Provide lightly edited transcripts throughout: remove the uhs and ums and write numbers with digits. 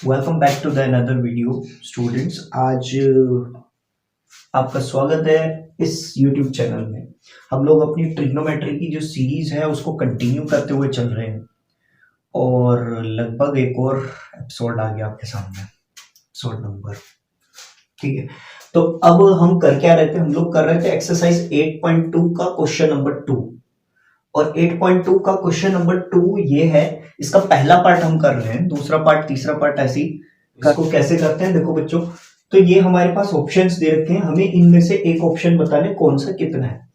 Welcome back to the another video students. आज आपका स्वागत है इस YouTube चैनल में। हम लोग अपनी ट्रिग्नोमेट्री की जो सीरीज है उसको कंटिन्यू करते हुए चल रहे हैं और लगभग एक और एपिसोड आ गया आपके सामने, एपिसोड नंबर। ठीक है, तो अब हम कर क्या रहे थे, हम लोग कर रहे थे एक्सरसाइज 8.2 का क्वेश्चन नंबर 2 और 8.2 का क्वेश्चन नंबर 2 ये है। इसका पहला पार्ट हम कर रहे हैं, दूसरा पार्ट तीसरा पार्ट ऐसे ही। इसको कैसे करते हैं देखो बच्चों, तो ये हमारे पास ऑप्शंस दे रखे हैं, हमें इनमें से एक ऑप्शन बताना है कौन सा कितना है।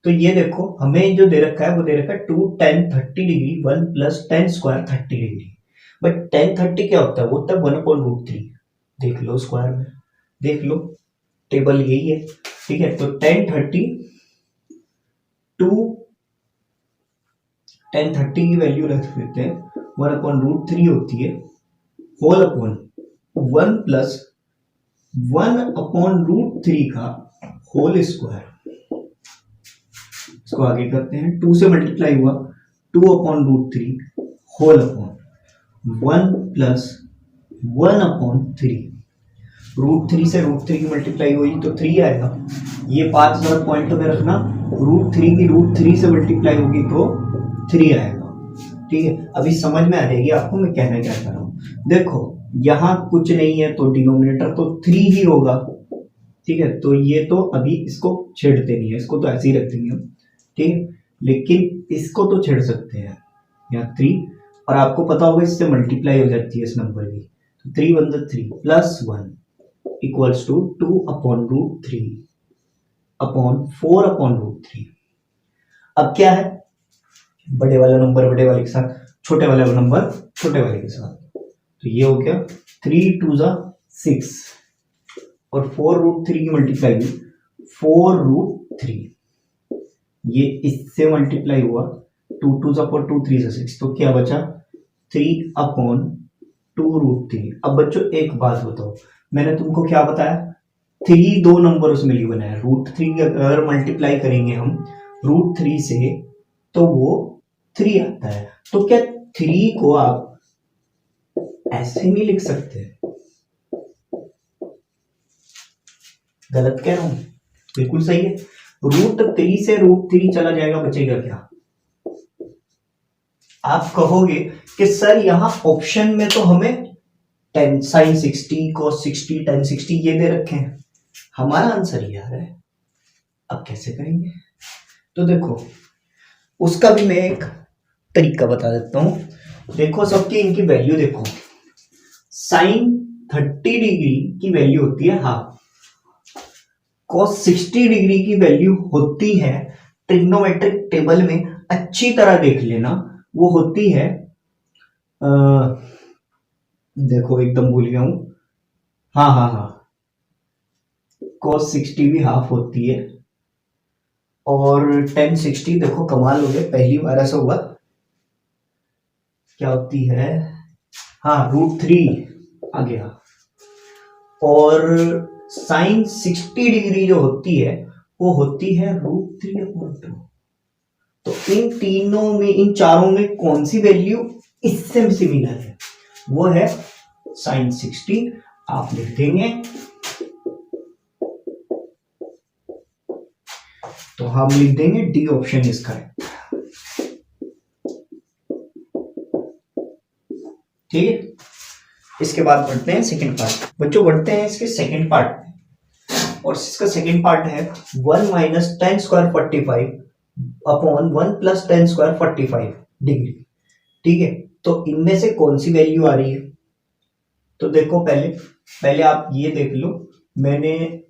तो ये देखो हमें जो दे रखा है वो दे रखा है 2 tan 30 degree 1 plus tan square 30 degree. But tan 30 क्या होता है, वो होता है 1/√3। देख लो स्क्वायर में, देख लो टेबल यही है। ठीक है, तो tan 30 की वैल्यू रख देते हैं 1/√3 होती है होल अपॉन 1 प्लस 1/√3 का होल स्क्वायर। इसको आगे करते हैं, 2 से मल्टीप्लाई हुआ 2/√3 होल अपॉन 1 प्लस 1/3। √3 से √3 की मल्टीप्लाई हुई तो 3 आएगा। ये 5 पॉइंट में रखना, √3 की √3 से मल्टीप्लाई होगी तो 3 आएगा। ठीक है, अभी समझ में आ जाएगी आपको मैं कहना क्या चाह रहा हूं। देखो यहां कुछ नहीं है तो डिनोमिनेटर तो 3 ही होगा। ठीक है, तो ये तो अभी इसको छेड़ते नहीं है, इसको तो ऐसे ही रख देंगे हम। ठीक है, लेकिन इसको तो छेड़ सकते हैं यहाँ 3, और आपको पता होगा इससे मल्टीप्लाई हो जाती है इस नंबर की। तो 3 1 3 प्लस 1 इक्वल्स टू 2/√3 अपॉन 4/√3। अब क्या है, बड़े वाला नंबर बड़े वाले के साथ, छोटे वाला नंबर छोटे वाले के साथ। तो ये हो गया 3 2 6 और 4√3 की मल्टीप्लाई हुई 4√3। ये इससे मल्टीप्लाई हुआ 2 2 2 3 6, तो क्या बचा 3/2√3। अब बच्चों एक बात बताओ, मैंने तुमको क्या बताया, 3 दो नंबर उसमें लिए बनाया। √3 अगर मल्टीप्लाई करेंगे हम √3 से तो वो 3 आता है। तो क्या 3 को आप ऐसे नहीं लिख सकते? गलत कह रहा हूं? बिल्कुल सही है। √3 से √3 चला जाएगा, बचेगा क्या? आप कहोगे कि सर यहां ऑप्शन में तो हमें tan sin 60 cos 60 tan 60 ये दे रखे हैं, हमारा आंसर ये आ रहा है। अब कैसे करेंगे? तो देखो उसका भी मैं एक तरीका बता देता हूं। देखो सबकी इनकी वैल्यू देखो, साइन 30 डिग्री की वैल्यू होती है हाफ, cos 60 डिग्री की वैल्यू होती है, ट्रिग्नोमेट्रिक टेबल में अच्छी तरह देख लेना, वो होती है देखो एकदम भूल गया हूं, हाँ cos 60 भी हाफ होती है। और tan 60 देखो कमाल हो गया, पहली बार ऐसा हुआ, क्या होती है, हाँ √3 आ गया। और साइन 60 डिग्री जो होती है वो होती है √3/2। तो इन तीनों में, इन चारों में कौन सी वैल्यू इससे सिमिलर है? वो है साइन 60। आप लिख देंगे, तो हम लिख देंगे डी ऑप्शन इज करेक्ट। ठीक है, इसके बाद बढ़ते हैं सेकंड पार्ट। बच्चों बढ़ते हैं इसके सेकंड पार्ट में, और इसका सेकंड पार्ट है 1 minus tan square 45 upon 1 plus tan square 45 degree. ठीक है, तो इनमें से कौन सी वैल्यू आ रही है? तो देखो पहले आप ये देख लो, मैंने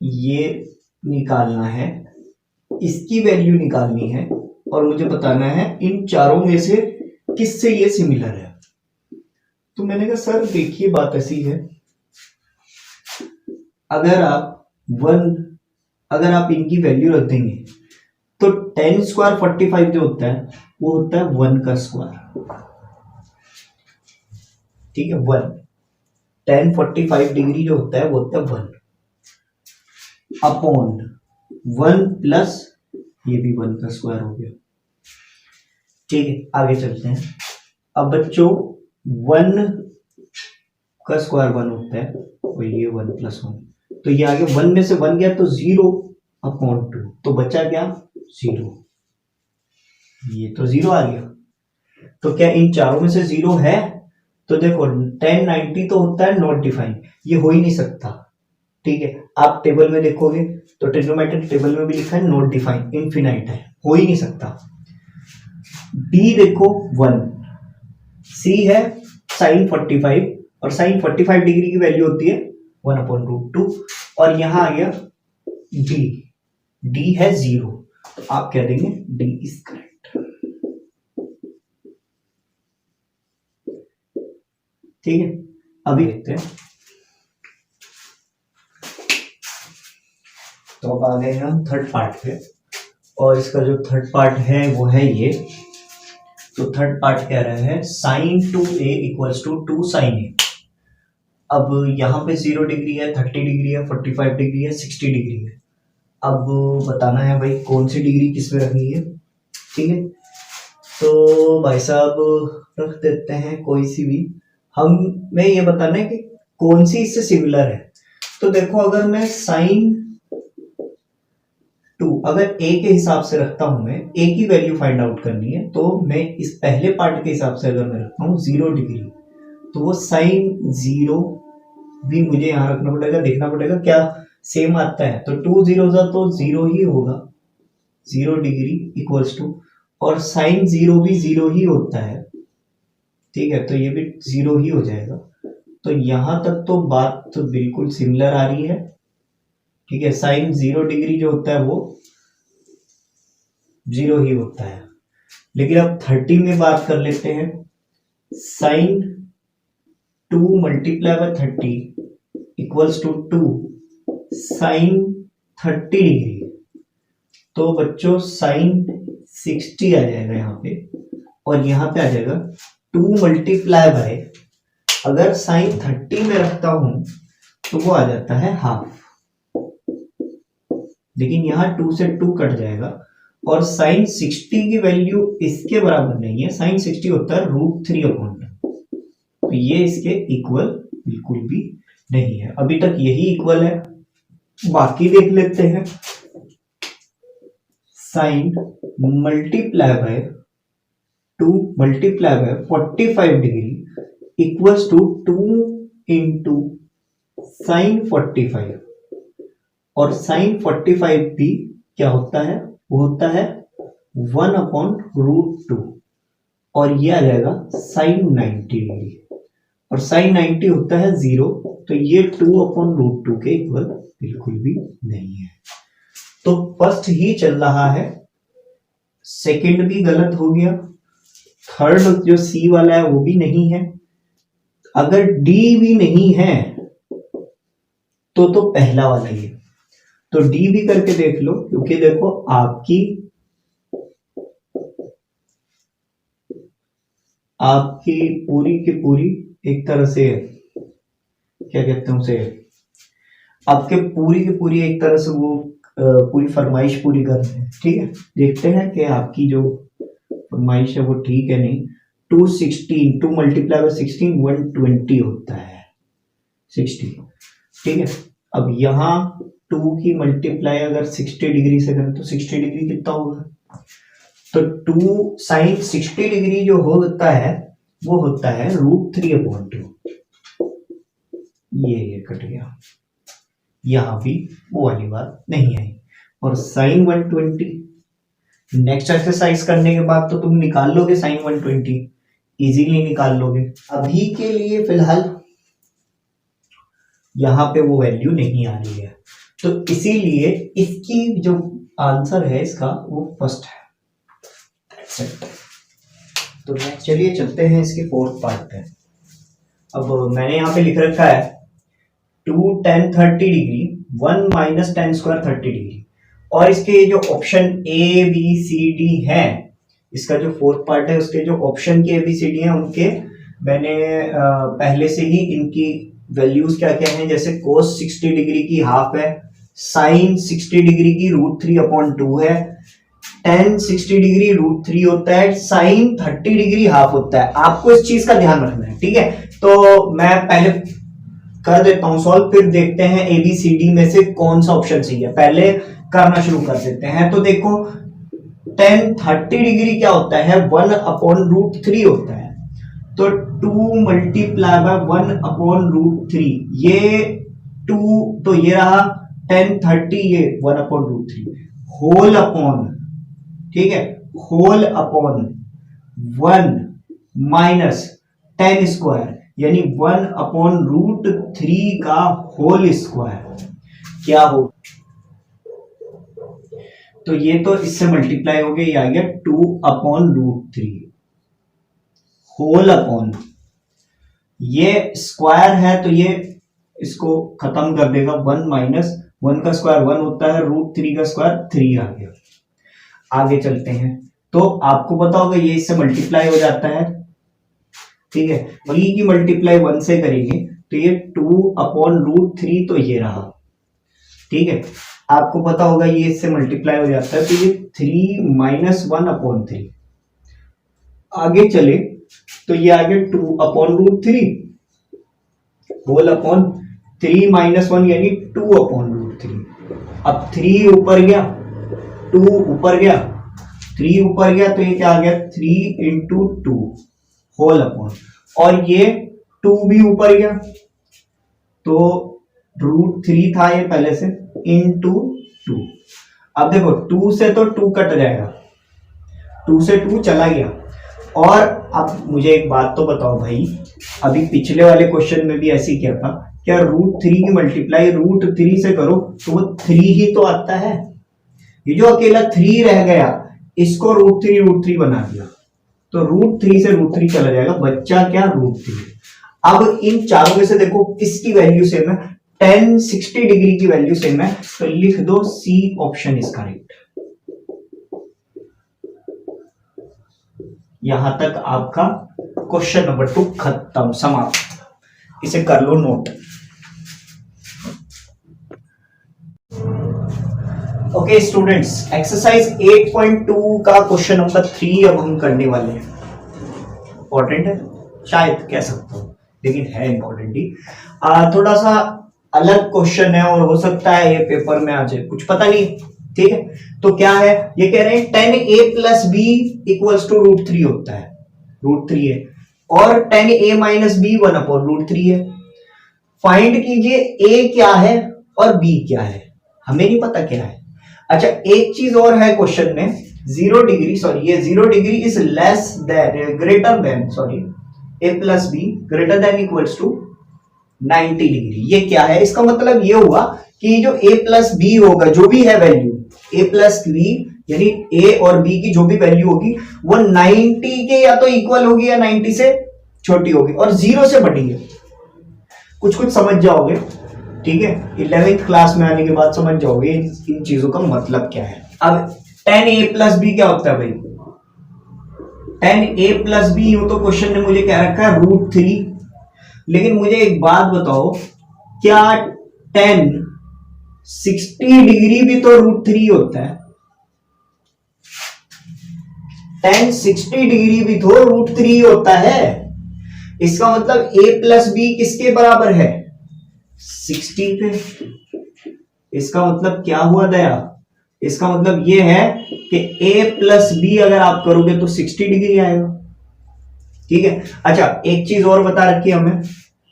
ये निकालना है, इसकी वैल्यू निकालनी है, और मुझे बताना है इन चारों में से किससे ये सिमिलर है। तो मैंने कहा सर देखिए बात ऐसी है, अगर आप इनकी वैल्यू रख देंगे तो tan स्क्वायर 45 जो होता है वो होता है 1 का स्क्वायर। ठीक है, 1 tan 45 डिग्री जो होता है वो होता है 1 अपॉन 1 प्लस ये भी 1 का स्क्वायर हो गया। ठीक है, आगे चलते हैं। अब बच्चों 1 का स्क्वायर 1 होता है और ये 1+1, तो ये आगे 1 में से 1 गया तो 0/2, तो बचा क्या 0, ये तो 0 आ गया। तो क्या इन चारों में से 0 है? तो देखो 1090 तो होता है नॉट डिफाइन, ये हो ही नहीं सकता। ठीक है, आप टेबल में देखोगे तो ट्रिग्नोमेट्रिक टेबल में भी लिखा है नॉट डिफाइन, इनफिनाइट है, हो ही नहीं सकता। बी देखो 1, सी है sin 45 और sin 45 डिग्री की वैल्यू होती है 1/√2, और यहां आ गया डी है 0, तो आप कह देंगे डी इज करेक्ट। ठीक है, अभी देखते हैं। तो अब आ गए हम थर्ड पार्ट पे, और इसका जो थर्ड पार्ट है वो है ये। तो थर्ड पार्ट कह रहा है sin 2a equals to 2 sin a। अब यहाँ पे 0 डिग्री है, 30 डिग्री है, 45 डिग्री है, 60 डिग्री है। अब बताना है भाई कौन सी डिग्री किस में रखनी है। ठीक है, तो भाई साहब रख देते हैं कोई सी भी। हमें ये बताना है कि कौन सी इससे सिमिलर है। तो देखो अगर मैं sin 2 अगर a के हिसाब से रखता हूं, मैं a की वैल्यू फाइंड आउट करनी है, तो मैं इस पहले पार्ट के हिसाब से अगर मैं रखता हूं 0 डिग्री, तो वो sin 0 भी मुझे यहां रखना पड़ेगा, देखना पड़ेगा क्या सेम आता है। तो 2 0 तो 0 ही होगा, 0 डिग्री इक्वल्स टू, और sin 0 भी 0 ही होता है। ठीक है, तो ये भी 0 ही हो जाएगा। तो यहां तक तो बात तो बिल्कुल सिमिलर आ रही है। ठीक है, sin 0 डिग्री जो होता है वो 0 ही होता है। लेकिन अब 30 में बात कर लेते हैं। sin 2 multiply by 30 equals to 2 sin 30 degree. तो बच्चों sin 60 आ जाएगा यहाँ पे, और यहाँ पे आ जाएगा 2 मल्टीप्लाई बाय, अगर sin 30 में रखता हूं तो वो आ जाता है हाफ, लेकिन यहाँ 2 से 2 कट जाएगा, और sin 60 की वैल्यू इसके बराबर नहीं है। sin 60 होता है √3/2, तो ये इसके इक्वल बिल्कुल भी नहीं है। अभी तक यही इक्वल है, बाकी देख लेते हैं। sin multiply by 2 multiply by 45 degree equals to 2 into sin 45, और sin 45 भी क्या होता है, वो होता है 1/√2, और ये आ जाएगा sin 90 डिग्री, और sin 90 होता है 0, तो ये 2/√2 के इक्वल बिल्कुल भी नहीं है। तो फर्स्ट ही चल रहा है, सेकंड भी गलत हो गया, थर्ड जो सी वाला है वो भी नहीं है। अगर डी भी नहीं है तो पहला वाला ही है। तो डी भी करके देख लो, क्योंकि देखो आपकी पूरी की पूरी एक तरह से क्या कहते हैं उसे, आपके पूरी की पूरी एक तरह से वो पूरी फरमाइश पूरी कर रहे हैं। ठीक है, देखते हैं कि आपकी जो फरमाइश है वो ठीक है नहीं। 216 2 मल्टीप्लाई बाय 16 120 होता है 60। ठीक है, अब यहाँ 2 की मल्टीप्लाई अगर 60 डिग्री से करें तो 60 डिग्री कितना होगा, तो 2 sin 60 डिग्री जो होता है वो होता है √3/2। ये कट गया, यहां भी वो वाली बात नहीं आई। और sin 120, नेक्स्ट एक्सरसाइज करने के बाद तो तुम निकाल लोगे sin 120, इजीली निकाल लोगे। अभी के लिए फिलहाल यहां पे वो वैल्यू नहीं आ रही है, तो इसीलिए इसकी जो आंसर है इसका वो फर्स्ट है। तो नेक्स्ट चलिए चलते हैं इसके फोर्थ पार्ट पे। अब मैंने यहाँ पे लिख रखा है 2 tan 30 degree 1 - tan square 30 degree, और इसके जो option a b c d है, इसका जो फोर्थ पार्ट है उसके जो ऑप्शन के ए बी सी डी है उनके मैंने पहले से ही इनकी वैल्यूज क्या क्या हैं, जैसे cos 60 डिग्री की हाफ है, sin 60 डिग्री की √3/2 है, tan 60 डिग्री √3 होता है, sin 30 डिग्री हाफ होता है। आपको इस चीज का ध्यान रखना है। ठीक है, तो मैं पहले कर देता हूं सॉल्व, फिर देखते हैं ABCD में से कौन सा ऑप्शन सही है। पहले करना शुरू कर देते हैं। तो देखो tan 30 डिग्री क्या होता है, 1/√3 होता है। तो 2 मल्टीप्लाई बाय 1/√3, ये 2, तो ये रहा tan 30, ये 1/√3 होल अपॉन, ठीक है, whole upon 1 minus tan square, यानी 1/√3 का होल स्क्वायर क्या हो। तो ये तो इससे मल्टीप्लाई हो गया, ये आ गया 2/√3 होल अपॉन, ये स्क्वायर है तो ये इसको खत्म कर देगा, 1 माइनस 1 का स्क्वायर 1 होता है, √3 का स्क्वायर 3 आ गया। आगे चलते हैं। तो आपको पता होगा ये इससे मल्टीप्लाई हो जाता है, ठीक है, वही की मल्टीप्लाई 1 से करेंगे तो ये 2/√3, तो ये रहा, ठीक है। आपको पता होगा ये इससे मल्टीप्लाई हो जाता है तो ये 3 माइनस 1/3। आगे चले तो ये आ गया 2/√3 होल अपॉन 3 माइनस 1 यानी 2/√3। अब 3 ऊपर गया, 2 ऊपर गया, 3 ऊपर गया, तो ये क्या आ गया 3 इंटू 2 होल अपॉन, और ये 2 भी ऊपर गया तो √3 था ये पहले से, इंटू 2। अब देखो 2 से तो 2 कट जाएगा, 2 से 2 चला गया। और अब मुझे एक बात तो बताओ भाई, अभी पिछले वाले क्वेश्चन में भी ऐसे किया था, क्या √3 की मल्टीप्लाई √3 से करो तो वो 3 ही तो आता है। ये जो अकेला 3 रह गया इसको √3 बना दिया, तो √3 से √3 चला जाएगा, बच्चा क्या √3। अब इन चारों में से देखो किसकी वैल्यू सेम है, tan 60 डिग्री की वैल्यू सेम है, तो लिख दो सी ऑप्शन इज करेक्ट। यहां तक आपका क्वेश्चन नंबर 2 खत्म, समाप्त। इसे कर लो नोट। ओके स्टूडेंट्स, एक्सरसाइज 8.2 का क्वेश्चन नंबर 3 अब हम करने वाले हैं। इंपॉर्टेंट है, शायद कह सकता हूं, लेकिन है इंपॉर्टेंट ही। थोड़ा सा अलग क्वेश्चन है और हो सकता है ये पेपर में आ जाए, कुछ पता नहीं, ठीक है। तो क्या है, ये कह रहे हैं tan a plus b equals to √3 होता है, √3 है, और tan a माइनस बी 1/√3 है। फाइंड कीजिए a क्या है और b क्या है, हमें नहीं पता क्या है। अच्छा एक चीज और है क्वेश्चन में, 0 डिग्री, सॉरी ये 0 degree is less than, greater than, sorry a plus b greater than equals to 90 degree. ये क्या है, इसका मतलब ये हुआ कि जो a प्लस बी होगा, जो भी है वैल्यू a प्लस बी, यानी a और b की जो भी वैल्यू होगी वो 90 के या तो इक्वल होगी या 90 से छोटी होगी, और 0 से बड़ी है। कुछ कुछ समझ जाओगे, ठीक है, 11th क्लास में आने के बाद समझ जाओगे इन चीजों का मतलब क्या है। अब tan a प्लस बी क्या होता है भाई, tan a प्लस बी, यूं तो क्वेश्चन ने मुझे क्या रखा है √3, लेकिन मुझे एक बात बताओ, क्या tan 60 डिग्री भी तो √3 होता है, tan 60 डिग्री भी तो √3 होता है। इसका मतलब a प्लस बी किसके बराबर है, 60 पे। इसका मतलब क्या हुआ दया, इसका मतलब ये है कि a प्लस बी अगर आप करोगे तो 60 डिग्री आएगा, ठीक है। अच्छा एक चीज और बता रखी है हमें,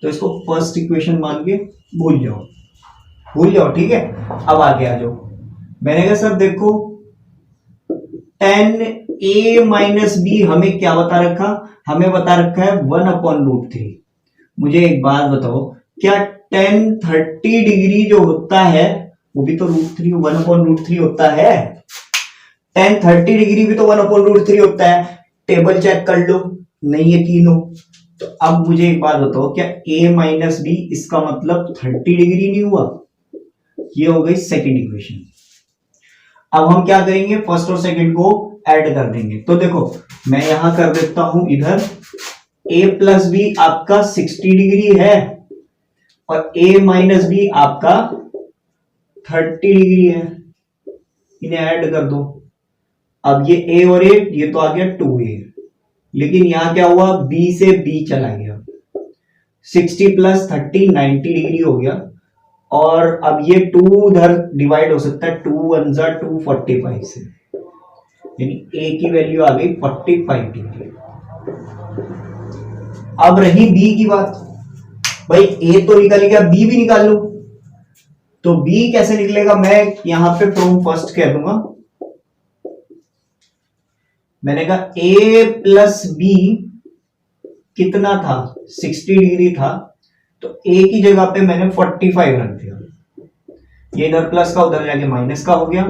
तो इसको फर्स्ट इक्वेशन मान के भूल जाओ, ठीक है। अब आगे आ जाओ, मैंने कहा सर देखो tan a माइनस बी हमें क्या बता रखा, हमें बता रखा है 1/√3। मुझे एक बात बताओ, क्या tan 30 डिग्री जो होता है वो भी तो √3 1/√3 होता है, tan 30 डिग्री भी तो 1/√3 होता है। टेबल चेक कर लो, नहीं यकीन हो तो अब मुझे एक बात बताओ, क्या a माइनस बी इसका मतलब 30 डिग्री नहीं हुआ, ये हो गई सेकंड इक्वेशन। अब हम क्या करेंगे, फर्स्ट और सेकंड को ऐड कर देंगे। तो देखो मैं यहां कर देता हूं, इधर a प्लस बी आपका 60 डिग्री है और a माइनस बी आपका 30 डिग्री है, इन्हें ऐड कर दो। अब ये a और a, ये तो आ गया 2a, लेकिन यहां क्या हुआ, b से b चला गया, 60 प्लस 30 90 डिग्री हो गया। और अब ये 2 उधर डिवाइड हो सकता है, 2 1 जा 245 से, यानी ए की वैल्यू आ गई 45 डिग्री। अब रही बी की बात, भाई ए तो निकल गया, बी भी निकाल लो। तो बी कैसे निकलेगा, मैं यहां पे फ्रॉम फर्स्ट कह दूंगा। मैंने कहा ए प्लस बी कितना था, 60 डिग्री था, तो ए की जगह पे मैंने 45 रख दिया। ये इधर प्लस का उधर जाके माइनस का हो गया,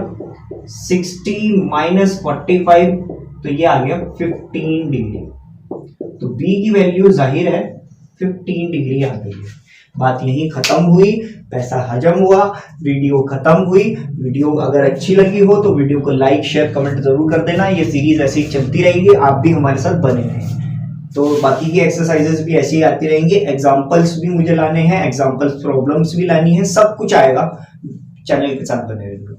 60 माइनस 45, तो ये आ गया 15 डिग्री। तो बी की वैल्यू जाहिर है 15 डिग्री आ गई है। बात यही खत्म हुई, पैसा हजम हुआ, वीडियो खत्म हुई। वीडियो अगर अच्छी लगी हो तो वीडियो को लाइक शेयर कमेंट जरूर कर देना। ये सीरीज ऐसे ही चलती रहेगी, आप भी हमारे साथ बने रहें। तो बाकी की एक्सरसाइजेस भी ऐसे ही आती रहेंगी, एग्जाम्पल्स भी मुझे लाने हैं, एग्जाम्पल्स प्रॉब्लम्स भी लानी है, सब कुछ आएगा। चैनल के साथ बने रहिए।